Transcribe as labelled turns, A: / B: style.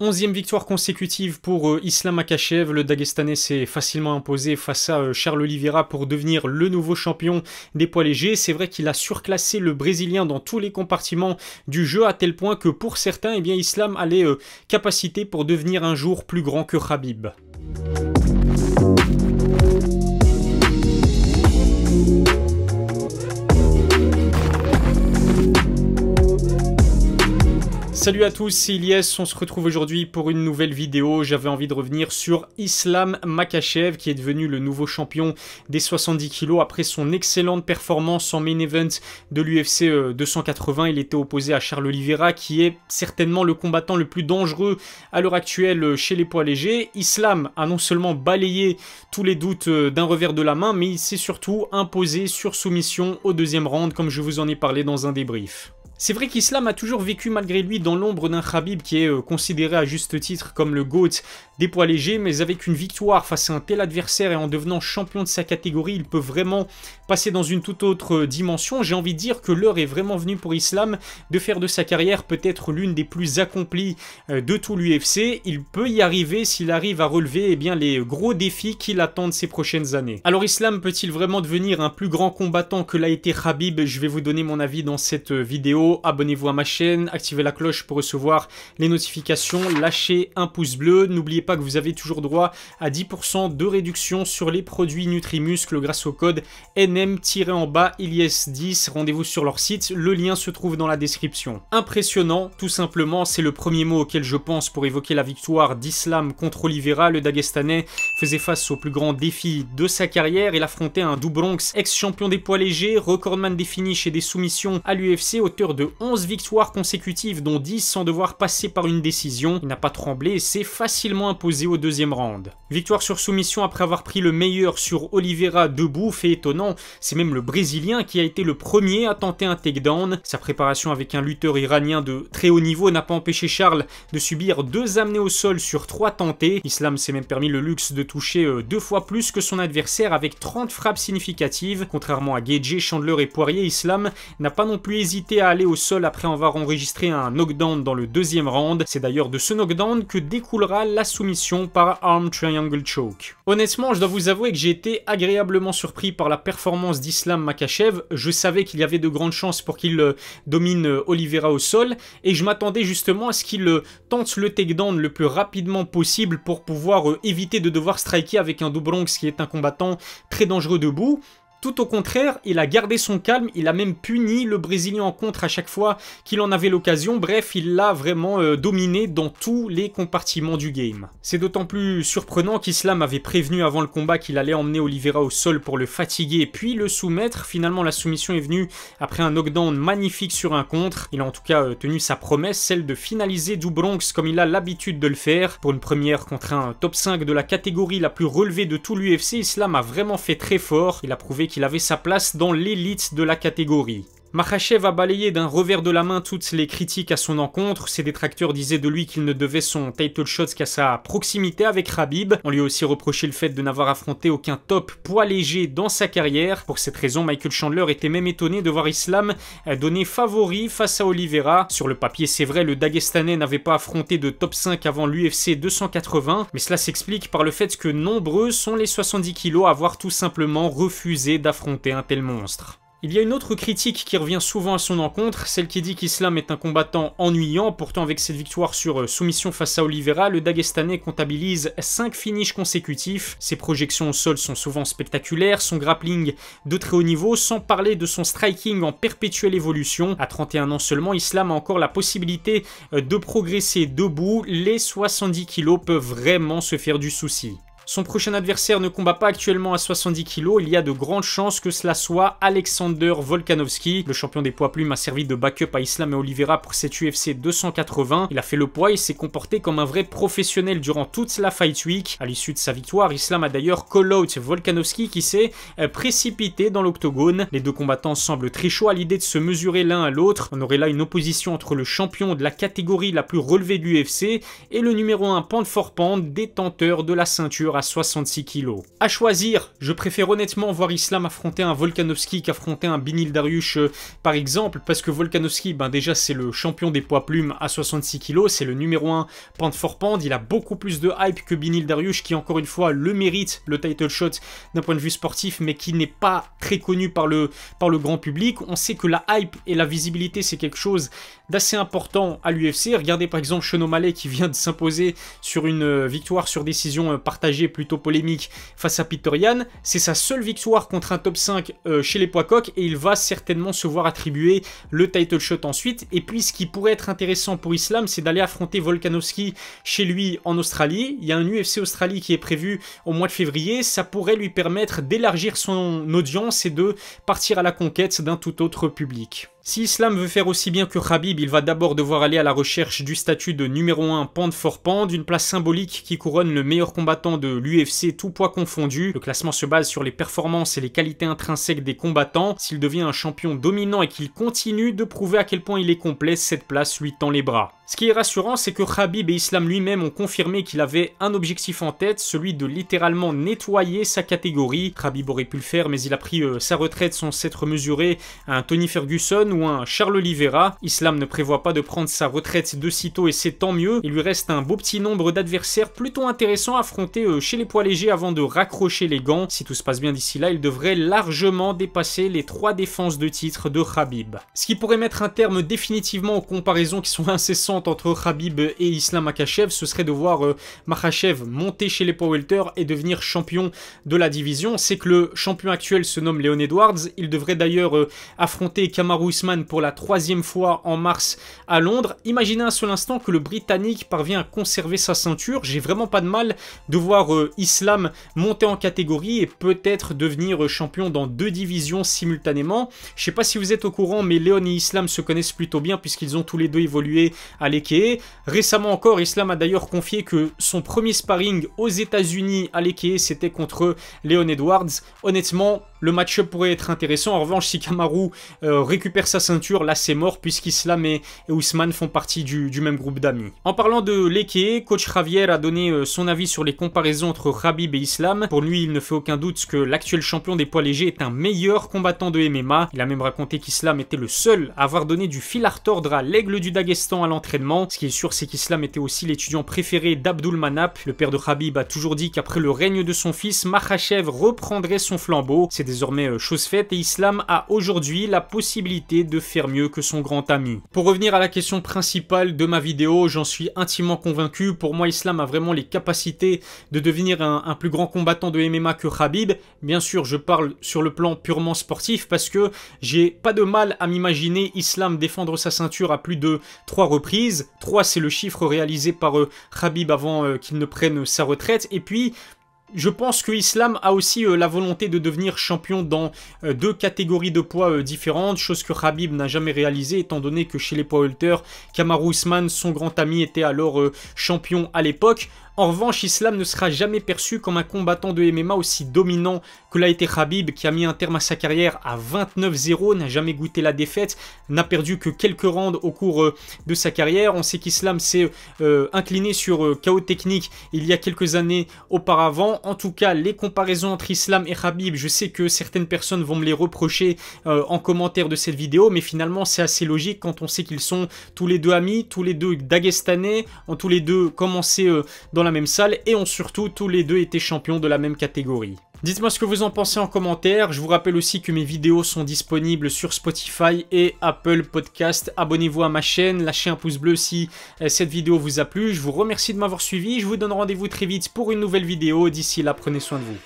A: 11e victoire consécutive pour Islam Makhachev. Le Dagestanais s'est facilement imposé face à Charles Oliveira pour devenir le nouveau champion des poids légers. C'est vrai qu'il a surclassé le Brésilien dans tous les compartiments du jeu, à tel point que pour certains, eh bien, Islam a les capacités pour devenir un jour plus grand que Khabib. Salut à tous, c'est Ilyes, on se retrouve aujourd'hui pour une nouvelle vidéo. J'avais envie de revenir sur Islam Makhachev qui est devenu le nouveau champion des 70 kg après son excellente performance en main event de l'UFC 280. Il était opposé à Charles Oliveira qui est certainement le combattant le plus dangereux à l'heure actuelle chez les poids légers. Islam a non seulement balayé tous les doutes d'un revers de la main, mais il s'est surtout imposé sur soumission au deuxième round comme je vous en ai parlé dans un débrief. C'est vrai qu'Islam a toujours vécu malgré lui dans l'ombre d'un Khabib qui est considéré à juste titre comme le GOAT des poids légers, mais avec une victoire face à un tel adversaire et en devenant champion de sa catégorie, il peut vraiment passer dans une toute autre dimension. J'ai envie de dire que l'heure est vraiment venue pour Islam de faire de sa carrière peut-être l'une des plus accomplies de tout l'UFC. Il peut y arriver s'il arrive à relever bien, les gros défis qui l'attendent ces prochaines années. Alors Islam peut-il vraiment devenir un plus grand combattant que l'a été Khabib? Je vais vous donner mon avis dans cette vidéo. Abonnez-vous à ma chaîne, activez la cloche pour recevoir les notifications, lâchez un pouce bleu. N'oubliez pas que vous avez toujours droit à 10% de réduction sur les produits Nutrimuscle grâce au code NM-Ilyes10. Rendez-vous sur leur site, le lien se trouve dans la description. Impressionnant, tout simplement, c'est le premier mot auquel je pense pour évoquer la victoire d'Islam contre Oliveira. Le Dagestanais faisait face au plus grand défi de sa carrière. Il affrontait un Do Bronx, ex-champion des poids légers, recordman des finishes et des soumissions à l'UFC, auteur de 11 victoires consécutives, dont 10 sans devoir passer par une décision. Il n'a pas tremblé et s'est facilement imposé au deuxième round. Victoire sur soumission après avoir pris le meilleur sur Oliveira debout. Fait étonnant, c'est même le Brésilien qui a été le premier à tenter un takedown. Sa préparation avec un lutteur iranien de très haut niveau n'a pas empêché Charles de subir 2 amenées au sol sur 3 tentés. Islam s'est même permis le luxe de toucher 2 fois plus que son adversaire avec 30 frappes significatives. Contrairement à Gaethje, Chandler et Poirier, Islam n'a pas non plus hésité à aller au sol après avoir enregistré un knockdown dans le deuxième round. C'est d'ailleurs de ce knockdown que découlera la soumission par Arm Triangle Choke. Honnêtement, je dois vous avouer que j'ai été agréablement surpris par la performance d'Islam Makhachev. Je savais qu'il y avait de grandes chances pour qu'il domine Oliveira au sol et je m'attendais justement à ce qu'il tente le takedown le plus rapidement possible pour pouvoir éviter de devoir striker avec un Do Bronx qui est un combattant très dangereux debout. Tout au contraire, il a gardé son calme, il a même puni le Brésilien en contre à chaque fois qu'il en avait l'occasion. Bref, il l'a vraiment dominé dans tous les compartiments du game. C'est d'autant plus surprenant qu'Islam avait prévenu avant le combat qu'il allait emmener Oliveira au sol pour le fatiguer puis le soumettre. Finalement, la soumission est venue après un knockdown magnifique sur un contre. Il a en tout cas tenu sa promesse, celle de finaliser Do Bronx comme il a l'habitude de le faire. Pour une première contre un top 5 de la catégorie la plus relevée de tout l'UFC, Islam a vraiment fait très fort. Il a prouvé qu'il avait sa place dans l'élite de la catégorie. Makhachev a balayé d'un revers de la main toutes les critiques à son encontre. Ses détracteurs disaient de lui qu'il ne devait son title shot qu'à sa proximité avec Khabib. On lui a aussi reproché le fait de n'avoir affronté aucun top poids léger dans sa carrière. Pour cette raison, Michael Chandler était même étonné de voir Islam donner favori face à Oliveira. Sur le papier, c'est vrai, le Dagestanais n'avait pas affronté de top 5 avant l'UFC 280, mais cela s'explique par le fait que nombreux sont les 70 kg à avoir tout simplement refusé d'affronter un tel monstre. Il y a une autre critique qui revient souvent à son encontre, celle qui dit qu'Islam est un combattant ennuyant. Pourtant, avec cette victoire sur soumission face à Oliveira, le Dagestanais comptabilise 5 finishes consécutifs. Ses projections au sol sont souvent spectaculaires, son grappling de très haut niveau, sans parler de son striking en perpétuelle évolution. À 31 ans seulement, Islam a encore la possibilité de progresser debout. Les 70 kg peuvent vraiment se faire du souci. Son prochain adversaire ne combat pas actuellement à 70 kg, il y a de grandes chances que cela soit Alexander Volkanovski. Le champion des poids plumes a servi de backup à Islam et Oliveira pour cette UFC 280. Il a fait le poids et s'est comporté comme un vrai professionnel durant toute la Fight Week. À l'issue de sa victoire, Islam a d'ailleurs call-out Volkanovski qui s'est précipité dans l'octogone. Les deux combattants semblent très chauds à l'idée de se mesurer l'un à l'autre. On aurait là une opposition entre le champion de la catégorie la plus relevée de l'UFC et le numéro 1 pound for pound, détenteur de la ceinture à 66 kg. À choisir, je préfère honnêtement voir Islam affronter un Volkanovski qu'affronter un Beneil Dariush par exemple, parce que Volkanovski, déjà c'est le champion des poids plumes à 66 kg, c'est le numéro 1 pound for pound, il a beaucoup plus de hype que Beneil Dariush qui encore une fois le mérite, le title shot d'un point de vue sportif, mais qui n'est pas très connu par le grand public. On sait que la hype et la visibilité c'est quelque chose d'assez important à l'UFC. Regardez par exemple Sean O'Malley qui vient de s'imposer sur une victoire sur décision partagée plutôt polémique face à Peter Yan. C'est sa seule victoire contre un top 5 chez les poids coqs et il va certainement se voir attribuer le title shot ensuite. Et puis ce qui pourrait être intéressant pour Islam, c'est d'aller affronter Volkanovski chez lui en Australie. Il y a un UFC Australie qui est prévu au mois de février. Ça pourrait lui permettre d'élargir son audience et de partir à la conquête d'un tout autre public. Si Islam veut faire aussi bien que Khabib, il va d'abord devoir aller à la recherche du statut de numéro 1 pound for pound, une place symbolique qui couronne le meilleur combattant de l'UFC, tout poids confondu. Le classement se base sur les performances et les qualités intrinsèques des combattants. S'il devient un champion dominant et qu'il continue de prouver à quel point il est complet, cette place lui tend les bras. Ce qui est rassurant, c'est que Khabib et Islam lui-même ont confirmé qu'il avait un objectif en tête, celui de littéralement nettoyer sa catégorie. Khabib aurait pu le faire, mais il a pris sa retraite sans s'être mesuré à un Tony Ferguson ou un Charles Oliveira. Islam ne prévoit pas de prendre sa retraite de sitôt et c'est tant mieux. Il lui reste un beau petit nombre d'adversaires plutôt intéressants à affronter chez les poids légers avant de raccrocher les gants. Si tout se passe bien d'ici là, il devrait largement dépasser les 3 défenses de titre de Khabib. Ce qui pourrait mettre un terme définitivement aux comparaisons qui sont incessantes entre Khabib et Islam Makhachev, ce serait de voir Makhachev monter chez les poids welter et devenir champion de la division. C'est que le champion actuel se nomme Leon Edwards. Il devrait d'ailleurs affronter Kamaru Usman pour la 3e fois en mars à Londres. Imaginez un seul instant que le Britannique parvient à conserver sa ceinture. J'ai vraiment pas de mal de voir Islam monter en catégorie et peut-être devenir champion dans 2 divisions simultanément. Je sais pas si vous êtes au courant, mais Leon et Islam se connaissent plutôt bien puisqu'ils ont tous les deux évolué à l'Ekeye. Récemment encore, Islam a d'ailleurs confié que son premier sparring aux États-Unis à l'Ekeye c'était contre Leon Edwards. Honnêtement, le match-up pourrait être intéressant. En revanche, si Kamaru récupère sa ceinture, là c'est mort puisqu'Islam et Ousmane font partie du même groupe d'amis. En parlant de l'Ekeye, coach Javier a donné son avis sur les comparaisons entre Khabib et Islam. Pour lui, il ne fait aucun doute que l'actuel champion des poids légers est un meilleur combattant de MMA. Il a même raconté qu'Islam était le seul à avoir donné du fil à retordre à l'aigle du Daghestan à l'entraînement. Ce qui est sûr, c'est qu'Islam était aussi l'étudiant préféré d'Abdul Manap. Le père de Khabib a toujours dit qu'après le règne de son fils, Makhachev reprendrait son flambeau. C'est désormais chose faite et Islam a aujourd'hui la possibilité de faire mieux que son grand ami. Pour revenir à la question principale de ma vidéo, j'en suis intimement convaincu. Pour moi, Islam a vraiment les capacités de devenir un plus grand combattant de MMA que Khabib. Bien sûr, je parle sur le plan purement sportif parce que j'ai pas de mal à m'imaginer Islam défendre sa ceinture à plus de 3 reprises. 3, c'est le chiffre réalisé par Khabib avant qu'il ne prenne sa retraite. Et puis, je pense que Islam a aussi la volonté de devenir champion dans 2 catégories de poids différentes, chose que Khabib n'a jamais réalisée étant donné que chez les poids welter, Kamaru Usman, son grand ami, était alors champion à l'époque. En revanche, Islam ne sera jamais perçu comme un combattant de MMA aussi dominant que l'a été Khabib, qui a mis un terme à sa carrière à 29-0, n'a jamais goûté la défaite, n'a perdu que quelques rounds au cours de sa carrière. On sait qu'Islam s'est incliné sur KO technique il y a quelques années auparavant. En tout cas, les comparaisons entre Islam et Khabib, je sais que certaines personnes vont me les reprocher en commentaire de cette vidéo, mais finalement c'est assez logique quand on sait qu'ils sont tous les deux amis, tous les deux Dagestanais, ont tous les deux commencé dans la même salle et ont surtout tous les deux été champions de la même catégorie. Dites-moi ce que vous en pensez en commentaire. Je vous rappelle aussi que mes vidéos sont disponibles sur Spotify et Apple Podcast. Abonnez-vous à ma chaîne, lâchez un pouce bleu si cette vidéo vous a plu. Je vous remercie de m'avoir suivi. Je vous donne rendez-vous très vite pour une nouvelle vidéo. D'ici là, prenez soin de vous.